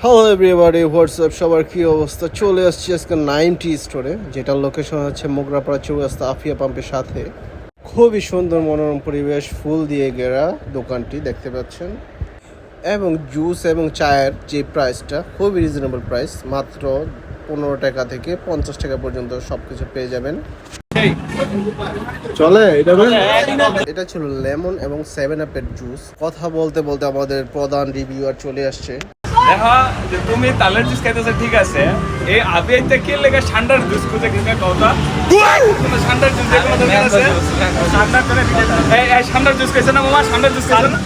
Hello everybody, WhatsApp, সবার কী অবস্থা? চলে আসছি আজকে 90 স্টোরে, যেটার লোকেশন হচ্ছে মোগরাপাড়া চৌরাস্তা আফিয়া পাম্পের সাথে। খুবই সুন্দর মনোরম পরিবেশ, ফুল দিয়ে ঘেরা দোকানটি দেখতে পাচ্ছেন। এবং জুস এবং চায়ের যে প্রাইসটা খুবই রিজনেবল প্রাইস, মাত্র 15 টাকা থেকে 50 টাকা পর্যন্ত সব কিছু পেয়ে যাবেন। চলে এটা ছিল লেমন এবং 7 আপের জুস। কথা বলতে বলতে আমাদের প্রধান রিভিউয়ার চলে আসছে। দেখা যে তুমি তালের জুস খাইতেছ, ঠিক আছে, এই আবিয়াইতে কি লেগে ঠান্ডার জুস খুঁজে কিনে কথা কোনো ঠান্ডার জুস যে কোনো দোকান আছে ঠান্ডা করে এই এই ঠান্ডার জুস খাইছে না মামা? ঠান্ডার জুস খাইছে না?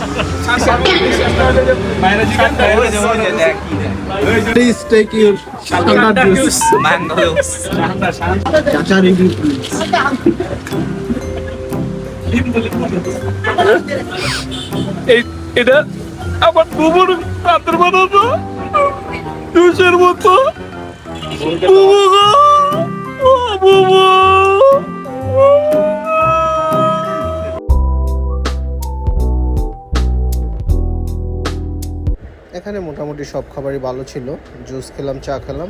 মায়ের জিগান Please take your standard juice. Mango juice. Chacha review please. এটা আবার বুবুর হাতের বানানো জুসের মতো। বুবু গো, ও বুবু। এখানে মোটামুটি সব খাবারই ভালো ছিল। জুস খেলাম, চা খেলাম।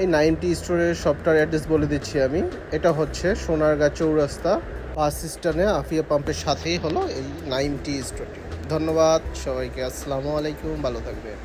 এই 90 স্টোরের শপটার অ্যাড্রেস বলে দিচ্ছি আমি। এটা হচ্ছে সোনারগাঁ চৌরাস্তা বাস স্ট্যান্ডে আফিয়া পাম্পের সাথেই হলো এই 90 স্টোরটি। ধন্যবাদ সবাইকে, আসসালামু আলাইকুম, ভালো থাকবেন।